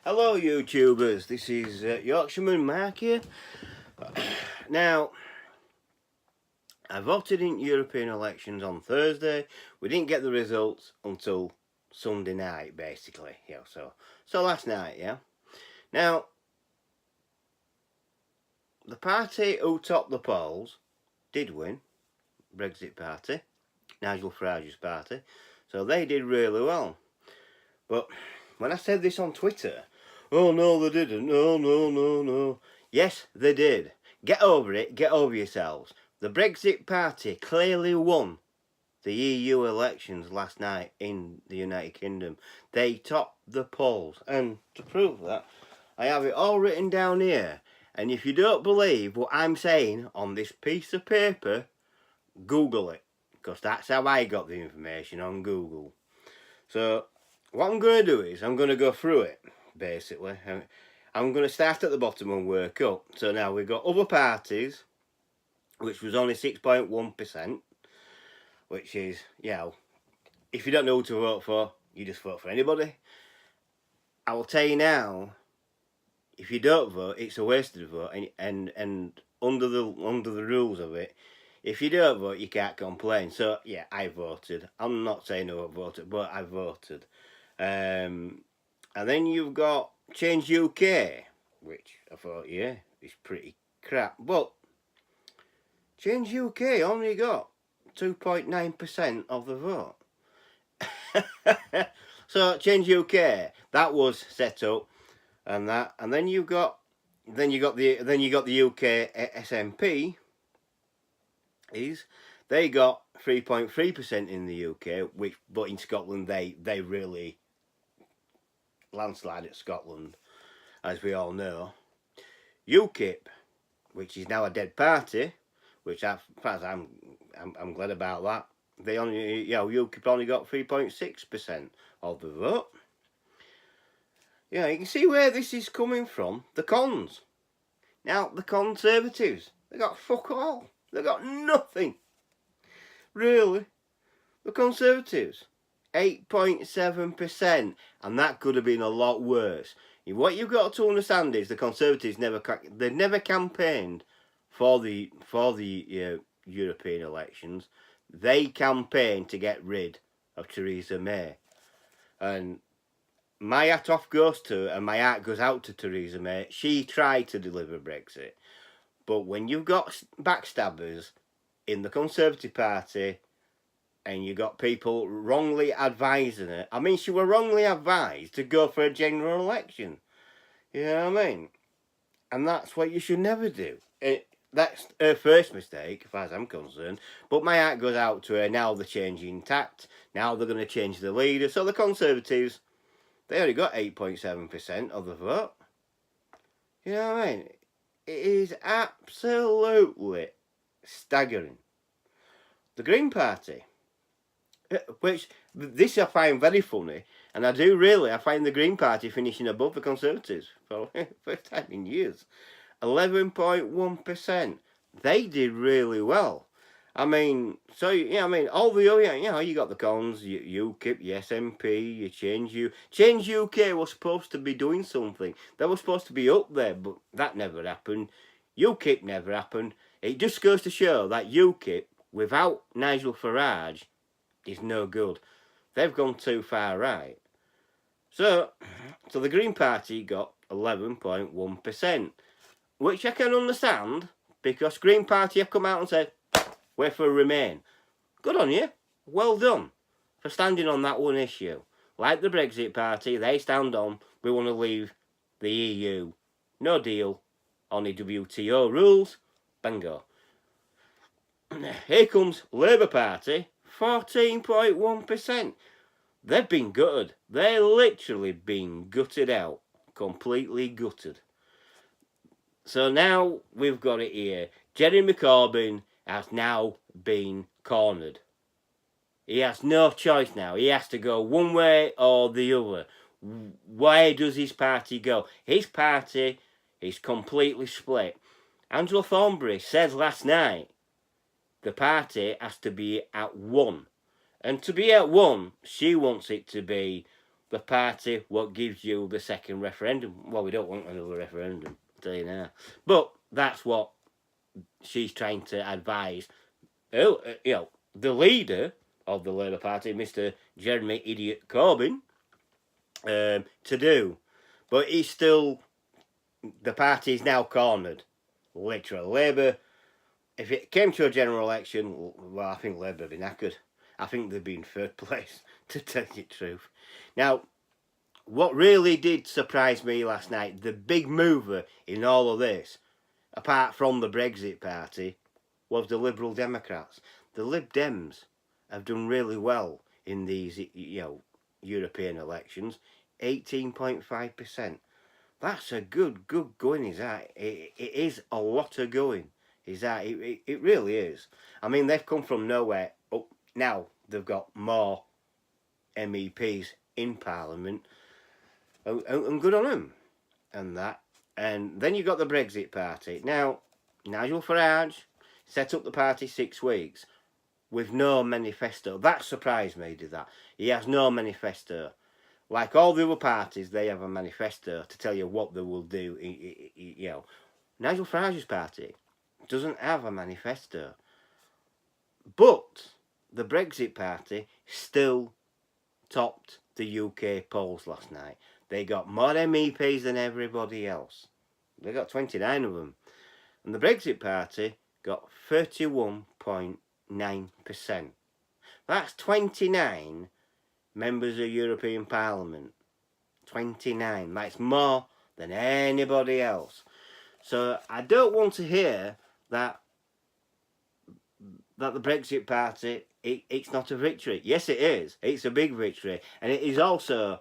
Hello YouTubers, this is Yorkshireman Mark here. Now, I voted in European elections on Thursday. We didn't get the results until Sunday night, basically. So last night, yeah. Now, the party who topped the polls did win, Brexit party, Nigel Farage's party. So they did really well. But when I said this on Twitter, oh no they didn't, no. Yes, they did. Get over it, get over yourselves. The Brexit party clearly won the EU elections last night in the United Kingdom. They topped the polls. And to prove that, I have it all written down here. And if you don't believe what I'm saying on this piece of paper, Google it. Because that's how I got the information, on Google. So what I'm going to do is I'm going to go through it, basically. I'm going to start at the bottom and work up. So now we've got other parties, which was only 6.1%, which is, if you don't know who to vote for, you just vote for anybody. I will tell you now, if you don't vote, it's a wasted vote, and under the rules of it, if you don't vote, you can't complain. So, yeah, I voted. I'm not saying who I voted, but I voted. And then you've got Change UK, which I thought, is pretty crap. But Change UK only got 2.9% of the vote. So Change UK, that was set up, and then you got the UK SNP. They got 3.3% in the UK, but in Scotland they really landslide at Scotland, as we all know. UKIP, which is now a dead party, which I'm glad about that. UKIP only got 3.6% of the vote. Yeah, you can see where this is coming from. The cons. Now the Conservatives, they got fuck all. They got nothing. Really. The Conservatives, 8.7%, and that could have been a lot worse. What you've got to understand is the Conservatives never campaigned for the European elections. They campaigned to get rid of Theresa May, and my hat off goes to her, and my heart goes out to Theresa May. She tried to deliver Brexit, but when you've got backstabbers in the Conservative Party, and you got people wrongly advising her. I mean, she was wrongly advised to go for a general election. You know what I mean? And that's what you should never do. That's her first mistake, as far as I'm concerned. But my heart goes out to her. Now they're changing tact. Now they're going to change the leader. So the Conservatives, they only got 8.7% of the vote. You know what I mean? It is absolutely staggering. The Green Party, which this I find very funny, and I find the Green Party finishing above the Conservatives for the first time in years. 11.1%. They did really well. I mean, so all the other, you got the cons, UKIP, your SNP, you Change UK was supposed to be doing something. They were supposed to be up there, but that never happened. UKIP never happened. It just goes to show that UKIP, without Nigel Farage, is no good. They've gone too far right. So the Green Party got 11.1%, which I can understand, because Green Party have come out and said, we're for Remain. Good on you. Well done for standing on that one issue. Like the Brexit Party, they stand on, we want to leave the EU. No deal. Only WTO rules. Bingo. Here comes Labour Party, 14.1%. They've been gutted. They've literally been gutted out. Completely gutted. So now we've got it here. Jeremy Corbyn has now been cornered. He has no choice now. He has to go one way or the other. Where does his party go? His party is completely split. Angela Thornberry says last night the party has to be at one. And to be at one, she wants it to be the party what gives you the second referendum. Well, we don't want another referendum, I'll tell you now. But that's what she's trying to advise, the leader of the Labour Party, Mr. Jeremy Idiot Corbyn, to do. But he's still, the party's now cornered. Literally, Labour, if it came to a general election, well, I think Labour would be knackered. I think they'd be in third place, to tell you the truth. Now, what really did surprise me last night, the big mover in all of this, apart from the Brexit Party, was the Liberal Democrats. The Lib Dems have done really well in these, European elections. 18.5%. That's a good going, is that? It is a lot of going, is that? It really is. I mean, they've come from nowhere up. Now they've got more MEPs in Parliament, and good on them, and that. And then you've got the Brexit Party. Now, Nigel Farage set up the party 6 weeks with no manifesto. That surprised me, did that. He has no manifesto. Like all the other parties, they have a manifesto to tell you what they will do. Nigel Farage's party doesn't have a manifesto. But the Brexit Party still topped the UK polls last night. They got more MEPs than everybody else. They got 29 of them. And the Brexit Party got 31.9%. That's 29 members of European Parliament. 29. That's more than anybody else. So I don't want to hear that the Brexit Party, it's not a victory. Yes, it is. It's a big victory. And it is also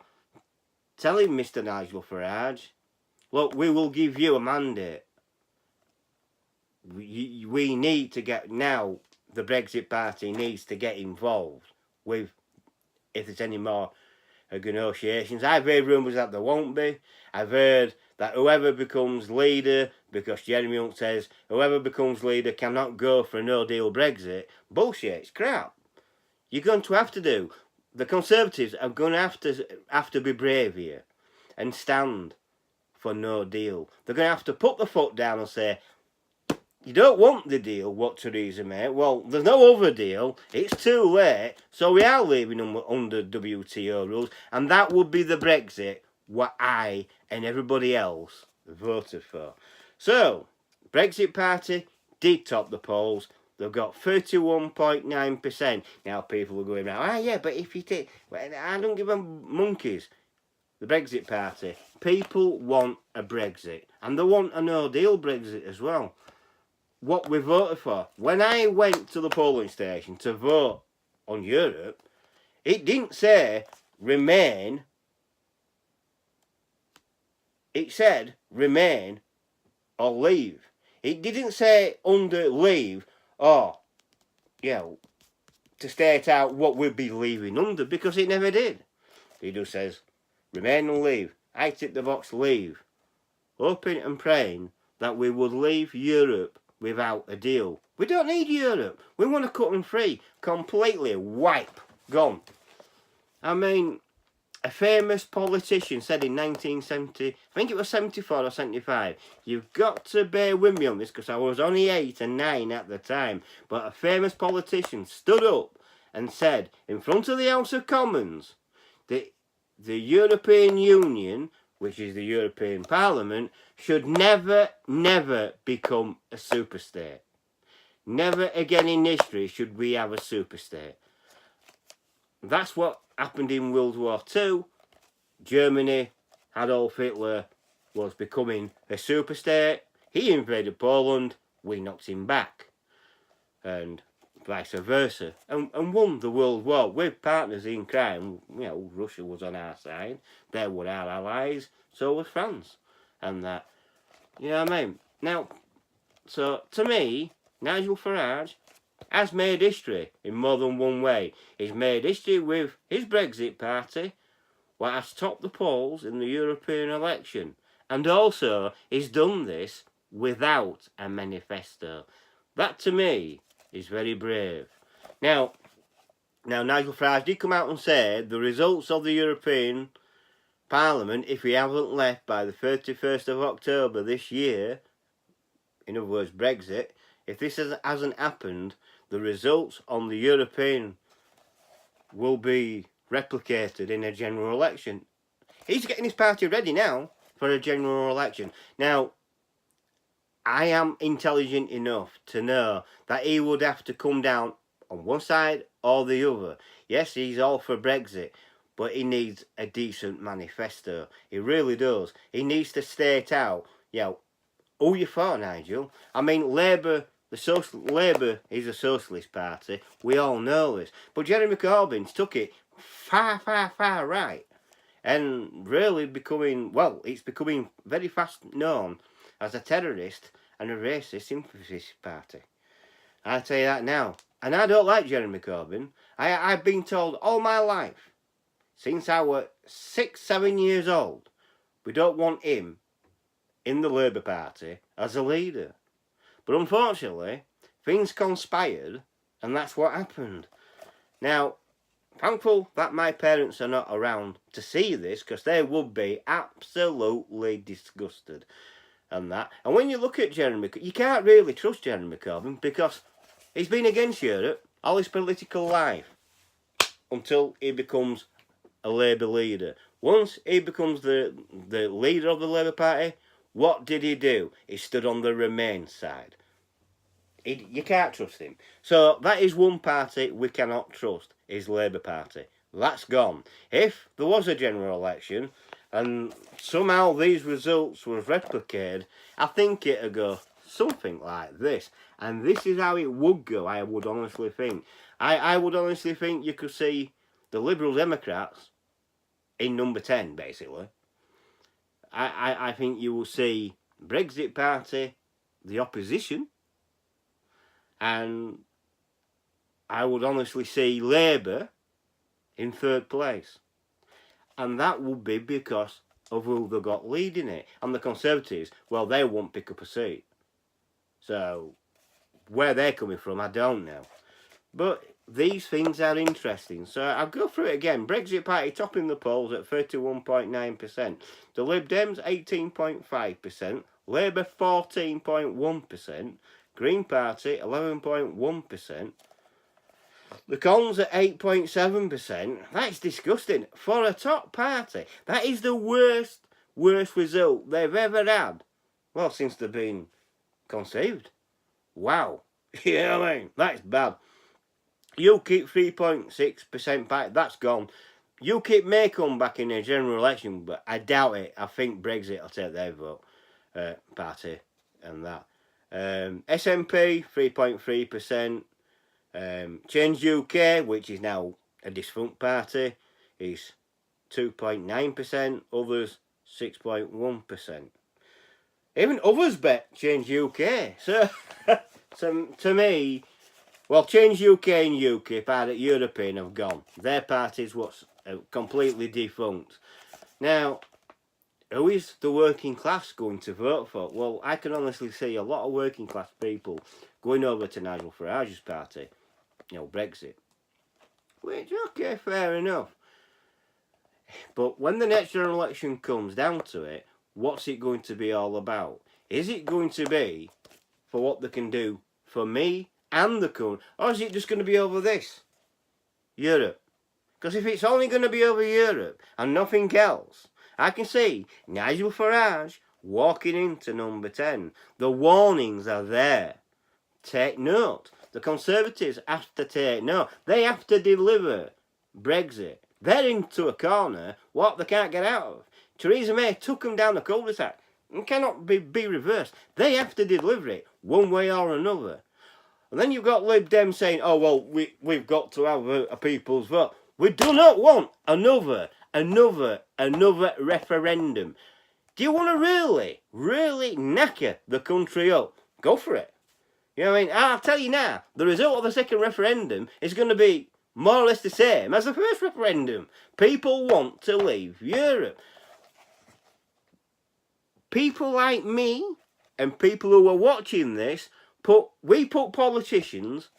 telling Mr. Nigel Farage, look, we will give you a mandate. We need to get, now the Brexit Party needs to get involved with, if there's any more negotiations. I've heard rumours that there won't be. I've heard that whoever becomes leader, because Jeremy Hunt says whoever becomes leader cannot go for a no-deal Brexit. Bullshit, it's crap. You're going to have to do. The Conservatives are going to have to be brave here and stand for no deal. They're going to have to put the foot down and say, you don't want the deal, what Theresa May? Well, there's no other deal. It's too late. So we are leaving them under WTO rules. And that would be the Brexit what I and everybody else voted for. So, Brexit Party did top the polls. They've got 31.9%. Now people are going around, yeah, but if you take... Well, I don't give them monkeys. The Brexit Party. People want a Brexit. And they want a no-deal Brexit as well. What we voted for. When I went to the polling station to vote on Europe, it didn't say remain. It said remain or leave. It didn't say under leave or, to state out what we'd be leaving under, because it never did. It just says remain and leave. I ticked the box leave, hoping and praying that we would leave Europe without a deal. We don't need Europe. We want to cut them free. Completely wipe. Gone. I mean, a famous politician said in 1970, I think it was 74 or 75, you've got to bear with me on this because I was only 8 and 9 at the time, but a famous politician stood up and said in front of the House of Commons that the European Union, which is the European Parliament, should never, never become a superstate. Never again in history should we have a superstate. That's what happened in World War II. Germany, Adolf Hitler, was becoming a superstate. He invaded Poland, we knocked him back. And vice versa. And won the World War with partners in crime. Russia was on our side. They were our allies. So was France. And that. You know what I mean? Now, so to me, Nigel Farage has made history in more than one way. He's made history with his Brexit Party, what has topped the polls in the European election. And also, he's done this without a manifesto. That, to me, is very brave. Now Nigel Farage did come out and say the results of the European Parliament, if he hasn't left by the 31st of October this year, in other words Brexit, if this hasn't happened, the results on the European will be replicated in a general election. He's getting his party ready now for a general election. Now, I am intelligent enough to know that he would have to come down on one side or the other. Yes, he's all for Brexit, but he needs a decent manifesto. He really does. He needs to state out, who you for, Nigel? I mean, Labour is a socialist party. We all know this. But Jeremy Corbyn's took it far, far, far right. And really it's becoming very fast known as a terrorist and a racist sympathy party. I tell you that now. And I don't like Jeremy Corbyn. I've been told all my life, since I was 6, 7 years old, we don't want him in the Labour Party as a leader. But unfortunately, things conspired, and that's what happened. Now, thankful that my parents are not around to see this, because they would be absolutely disgusted and that. And when you look at Jeremy, you can't really trust Jeremy Corbyn, because he's been against Europe all his political life until he becomes a Labour leader. Once he becomes the leader of the Labour Party, what did he do? He stood on the Remain side. You can't trust him. So that is one party we cannot trust, is Labour Party. That's gone. If there was a general election and somehow these results were replicated, I think it'd go something like this. And this is how it would go, I would honestly think. I would honestly think you could see the Liberal Democrats in number 10, basically. I think you will see Brexit Party, the opposition, and I would honestly see Labour in third place. And that will be because of who they got leading it. And the Conservatives, well, they won't pick up a seat. So, where they're coming from, I don't know. But these things are interesting. So I'll go through it again. Brexit Party topping the polls at 31.9%. The Lib Dems 18.5%. Labour 14.1%. Green Party 11.1%. The Cons at 8.7%. That's disgusting. For a top party, that is the worst result they've ever had. Well, since they've been conceived. Wow. You know what I mean? That's bad. UKIP 3.6% back. That's gone. UKIP may come back in a general election, but I doubt it. I think Brexit will take their vote. Party and that. SNP 3.3%. Change UK, which is now a defunct party, is 2.9%. Others 6.1%. Even others bet Change UK. So, to me, well, Change UK and UKIP are at European have gone. Their party's what's completely defunct. Now, who is the working class going to vote for? Well, I can honestly see a lot of working class people going over to Nigel Farage's party, Brexit. Which, okay, fair enough. But when the next general election comes down to it, what's it going to be all about? Is it going to be for what they can do for me and the country, or is it just going to be over this? Europe. Because if it's only going to be over Europe and nothing else, I can see Nigel Farage walking into number 10. The warnings are there. Take note. The Conservatives have to take note. They have to deliver Brexit. They're into a corner what they can't get out of. Theresa May took them down the cul-de-sac and cannot be reversed. They have to deliver it one way or another. And then you've got Lib Dem saying, oh, well, we've got to have a people's vote. We do not want another referendum. Do you want to really knacker the country up? Go for it. You know what I mean? I'll tell you now, the result of the second referendum is going to be more or less the same as the first referendum. People want to leave Europe. People like me and people who are watching this, we put politicians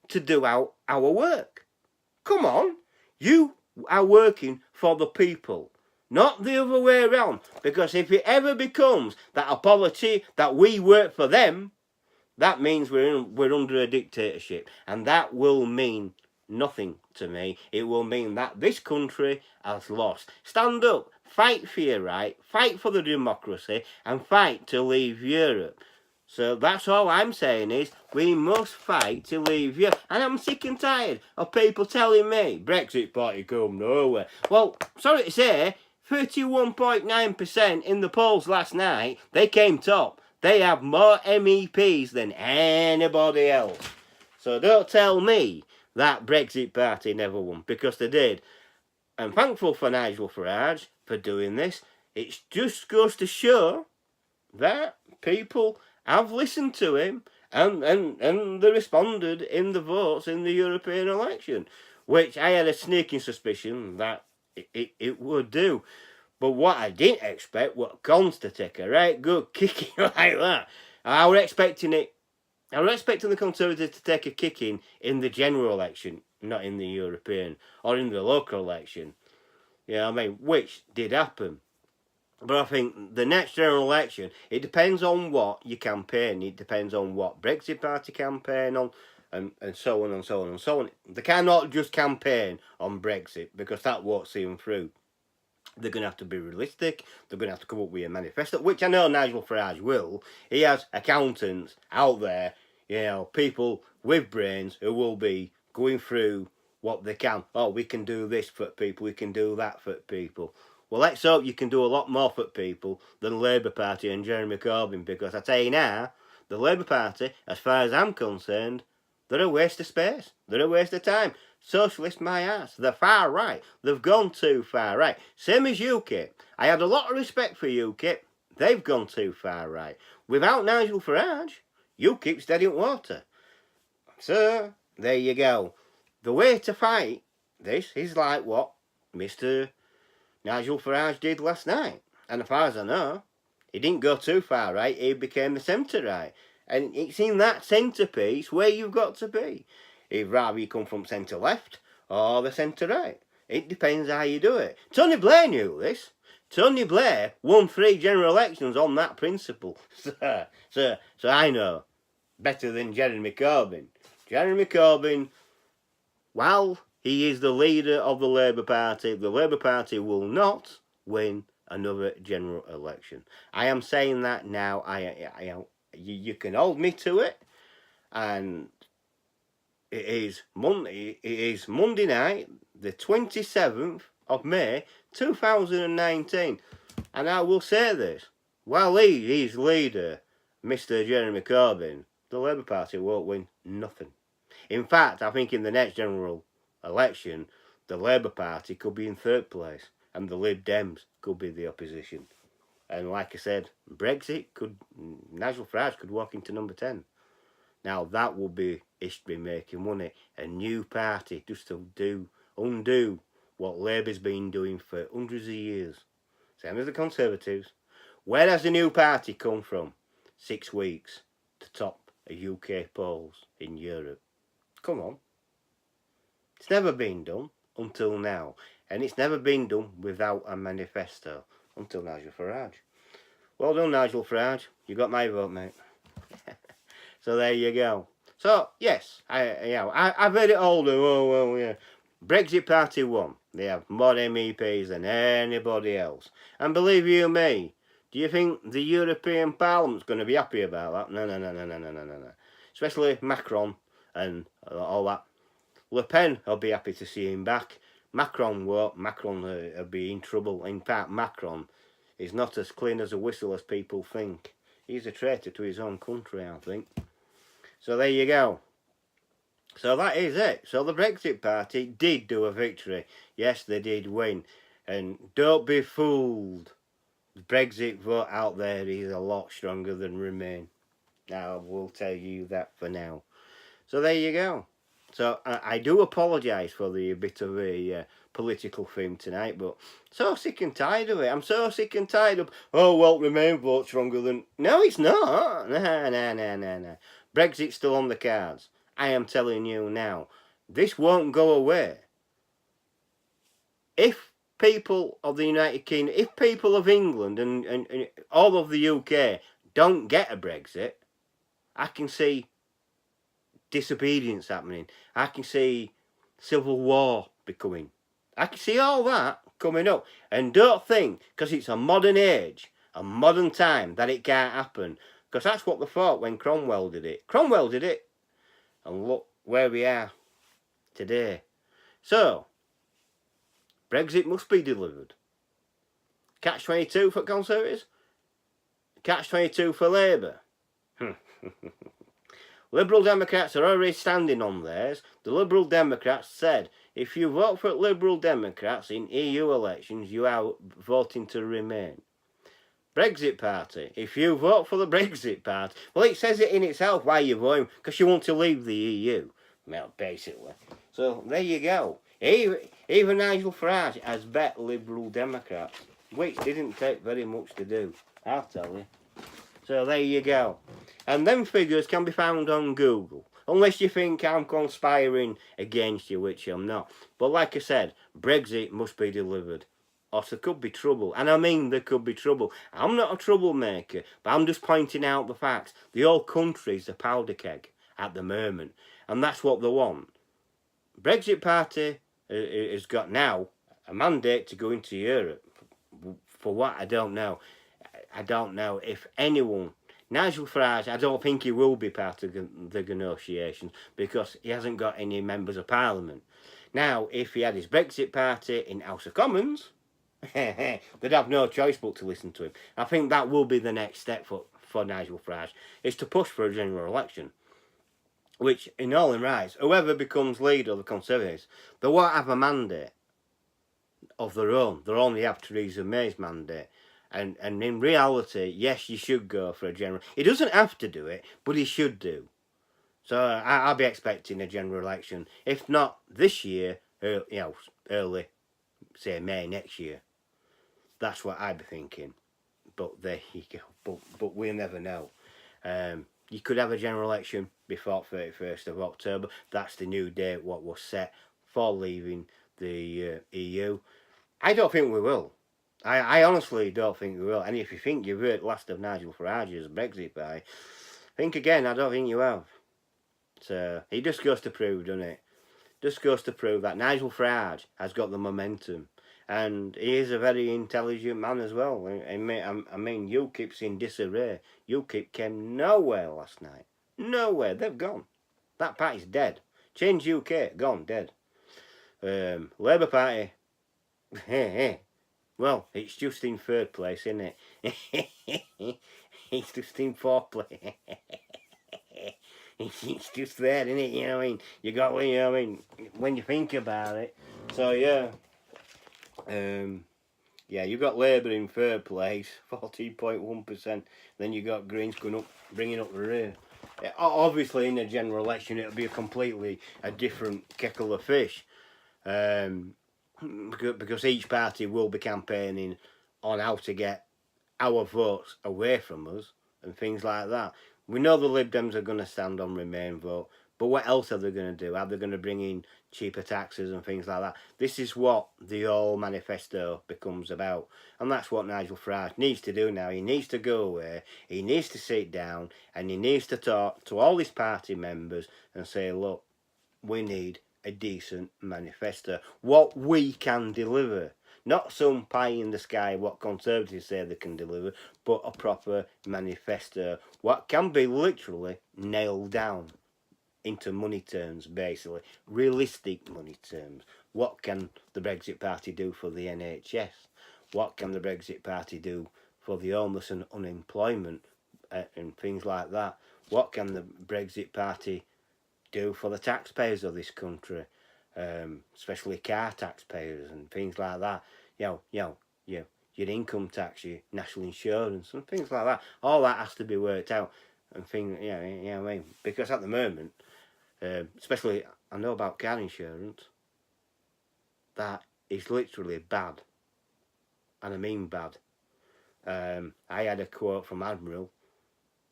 to do our work. Come on. You are working for the people. not the other way around. Because if it ever becomes that a polity that we work for them, that means we're under a dictatorship, and that will mean nothing to me. It will mean that this country has lost. Stand up, fight for your right, fight for the democracy, and fight to leave Europe. So that's all I'm saying is we must fight to leave Europe. And I'm sick and tired of people telling me Brexit party come nowhere. Well, sorry to say, 31.9% in the polls last night, they came top. They have more MEPs than anybody else. So don't tell me that Brexit party never won, because they did. I'm thankful for Nigel Farage for doing this. It just goes to show that people have listened to him and they responded in the votes in the European election, which I had a sneaking suspicion that it would do. But what I didn't expect was Cons to take a right good kicking like that. I was expecting the Conservatives to take a kicking in the general election, not in the European or in the local election. You know what I mean? Which did happen. But I think the next general election, it depends on what you campaign. It depends on what Brexit party campaign on, and so on and so on and so on. They cannot just campaign on Brexit, because that won't see them through. They're going to have to be realistic. They're going to have to come up with a manifesto, which I know Nigel Farage will. He has accountants out there, you know, people with brains who will be going through what they can. Oh, we can do this for people. We can do that for people. Well, let's hope you can do a lot more for people than Labour Party and Jeremy Corbyn, because I tell you now, the Labour Party, as far as I'm concerned, they're a waste of space. They're a waste of time. Socialist my ass. They're far right. They've gone too far right. Same as UKIP. I had a lot of respect for UKIP. They've gone too far right. Without Nigel Farage, UKIP's dead in water. So, there you go. The way to fight this is like what Mr. Nigel Farage did last night. And as far as I know, he didn't go too far right. He became the centre right. And it's in that centrepiece where you've got to be. If rather you come from centre left or the centre right. It depends how you do it. Tony Blair knew this. Tony Blair won 3 general elections on that principle. So I know better than Jeremy Corbyn. Jeremy Corbyn, while he is the leader of the Labour Party will not win another general election. I am saying that now. You can hold me to it, and it is Monday night, the 27th of May, 2019, and I will say this: while he is leader, Mr. Jeremy Corbyn, the Labour Party won't win nothing. In fact, I think in the next general election, the Labour Party could be in 3rd place, and the Lib Dems could be the opposition. And like I said, Nigel Farage could walk into number 10. Now that would be history making, wouldn't it? A new party just to undo what Labour's been doing for hundreds of years. Same as the Conservatives. Where has the new party come from? 6 weeks to top a UK polls in Europe. Come on. It's never been done until now. And it's never been done without a manifesto until Nigel Farage. Well done, Nigel Farage. You got my vote, mate. So there you go. So, yes, I've heard it all. Oh, well, yeah. Brexit Party won. They have more MEPs than anybody else. And believe you me, do you think the European Parliament's going to be happy about that? No. Especially Macron and all that. Le Pen will be happy to see him back. Macron won't. Macron will be in trouble. In fact, Macron is not as clean as a whistle as people think. He's a traitor to his own country, I think. So there you go. So that is it. So the Brexit Party did do a victory. Yes, they did win. And don't be fooled. The Brexit vote out there is a lot stronger than Remain. Now, I will tell you that for now. So there you go. So I do apologise for the bit of a political theme tonight, but so sick and tired of it. I'm so sick and tired of, oh, well, Remain vote stronger than... No, it's not. No. Brexit's still on the cards. I am telling you now. This won't go away. If people of the United Kingdom, if people of England and all of the UK don't get a Brexit, I can see disobedience happening. I can see civil war becoming. I can see all that coming up. And don't think, because it's a modern age, a modern time, that it can't happen. Because that's what they thought when Cromwell did it. Cromwell did it. And look where we are today. So, Brexit must be delivered. Catch-22 for Conservatives. Catch-22 for Labour. Liberal Democrats are already standing on theirs. The Liberal Democrats said, if you vote for Liberal Democrats in EU elections, you are voting to remain. Brexit Party, if you vote for the Brexit Party, well, it says it in itself why you're voting, because you want to leave the EU, well, basically. So, there you go. Even Nigel Farage has bet Liberal Democrats, which didn't take very much to do, I'll tell you. So there you go. And them figures can be found on Google. Unless you think I'm conspiring against you, which I'm not. But like I said, Brexit must be delivered. Or there could be trouble. And I mean there could be trouble. I'm not a troublemaker, but I'm just pointing out the facts. The whole country's a powder keg at the moment. And that's what they want. Brexit Party has got now a mandate to go into Europe. For what? I don't know. I don't know if anyone... Nigel Farage, I don't think he will be part of the negotiations because he hasn't got any members of Parliament. Now, if he had his Brexit Party in House of Commons, they'd have no choice but to listen to him. I think that will be the next step for Nigel Farage, is to push for a general election. Which, in all in rights, whoever becomes leader of the Conservatives, they won't have a mandate of their own. They'll only have Theresa May's mandate. And in reality, yes, you should go for a general... He doesn't have to do it, but he should do. So I'll be expecting a general election. If not this year, early, say May next year. That's what I'd be thinking. But there you go. But we'll never know. You could have a general election before 31st of October. That's the new date what was set for leaving the EU. I don't think we will. I honestly don't think we will. And if you think you've heard last of Nigel Farage's Brexit Party, think again. I don't think you have. So it just goes to prove, doesn't it? Just goes to prove that Nigel Farage has got the momentum. And he is a very intelligent man as well. I mean, UKIP's in disarray. UKIP came nowhere last night. Nowhere. They've gone. That party's dead. Change UK. Gone. Dead. Labour Party. Well, it's just in third place, isn't it? It's just in fourth place. It's just there, isn't it? You know what I mean? You got, you know what I mean? When you think about it. So, yeah. Yeah, you got Labour in third place, 14.1%. Then you got Greens going up, bringing up the rear. Obviously, in a general election, it'll be a different kettle of fish. Because each party will be campaigning on how to get our votes away from us and things like that. We know the Lib Dems are going to stand on Remain vote, but what else are they going to do? Are they going to bring in cheaper taxes and things like that? This is what the whole manifesto becomes about, and that's what Nigel Farage needs to do now. He needs to go away, he needs to sit down, and he needs to talk to all his party members and say, look, we need a decent manifesto. What we can deliver. Not some pie in the sky what Conservatives say they can deliver, but a proper manifesto. What can be literally nailed down into money terms, basically. Realistic money terms. What can the Brexit Party do for the NHS? What can the Brexit Party do for the homeless and unemployment and things like that? What can the Brexit Party do for the taxpayers of this country, especially car taxpayers and things like that? Your income tax, your national insurance and things like that. All that has to be worked out and things. You know what I mean? Because at the moment, especially I know about car insurance, that is literally bad, and I mean bad. I had a quote from Admiral.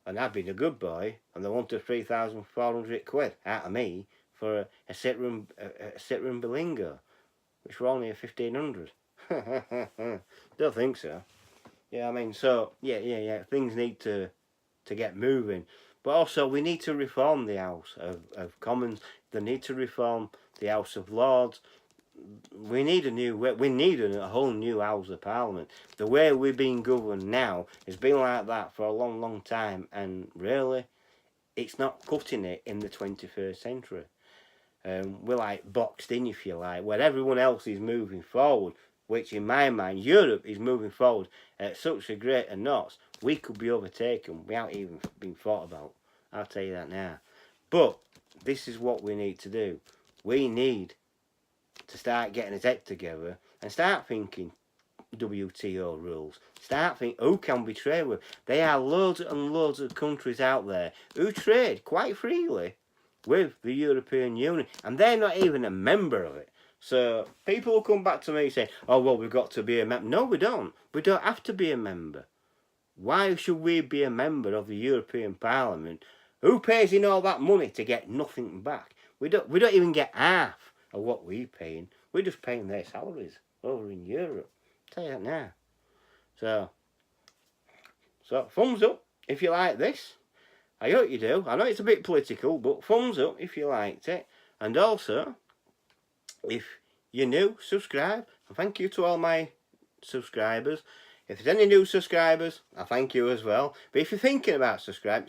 And I've been a good boy, and they wanted £3,400 out of me for a sit room bilingo, which were only a 1,500. Don't think so. Yeah, I mean, so yeah. Things need to get moving, but also we need to reform the House of Commons. They need to reform the House of Lords. We need a whole new House of Parliament. The way we're being governed now has been like that for a long, long time, and really, it's not cutting it in the 21st century. We're like boxed in, if you like, where everyone else is moving forward, which in my mind, Europe is moving forward at such a great a knots, we could be overtaken without even being thought about. I'll tell you that now. But this is what we need to do. We need to start getting his head together and start thinking WTO rules. Start thinking, who can we trade with? There are loads and loads of countries out there who trade quite freely with the European Union, and they're not even a member of it. So people will come back to me and say, oh, well, we've got to be a member. No, we don't. We don't have to be a member. Why should we be a member of the European Parliament? Who pays in all that money to get nothing back? We don't even get half of what we're paying. We're just paying their salaries over in Europe. I'll tell you that now. So thumbs up if you like this. I hope you do. I know it's a bit political, but thumbs up if you liked it. And also, if you're new, subscribe. And thank you to all my subscribers. If there's any new subscribers, I thank you as well. But if you're thinking about subscribe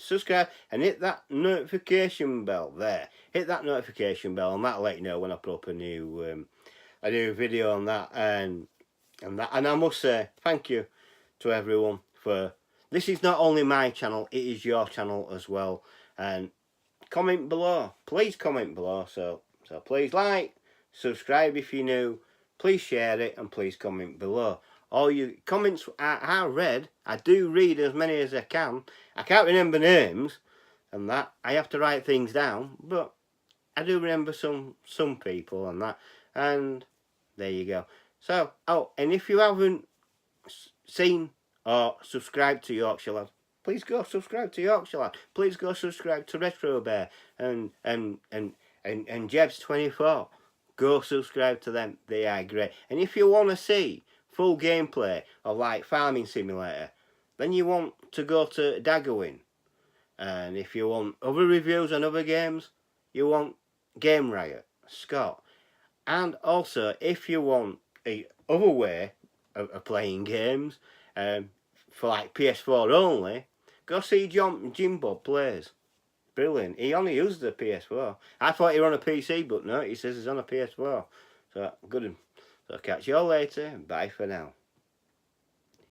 and hit that notification bell there. Hit that notification bell and that'll let you know when I put up a new video on that. And I must say thank you to everyone for. This is not only my channel, it is your channel as well. And comment below. Please comment below. So please like, subscribe if you're new. Please share it and please comment below. All your comments are read. I do read as many as I can. I can't remember names and that. I have to write things down. But I do remember some people and that. And there you go. So, and if you haven't seen or subscribe to Yorkshire Lad, please go subscribe to Yorkshire Lad. Please go subscribe to Retro Bear and Jebs24. Go subscribe to them. They are great. And if you want to see full gameplay of like Farming Simulator, then you want to go to Daggerwin. And if you want other reviews on other games, you want Game Riot, Scott. And also, if you want a other way of playing games, for like PS4 only, go see Jimbo Plays. Brilliant. He only used the PS4. I thought he was on a PC, but no, he says he's on a PS4. So good. So catch you all later. Bye for now.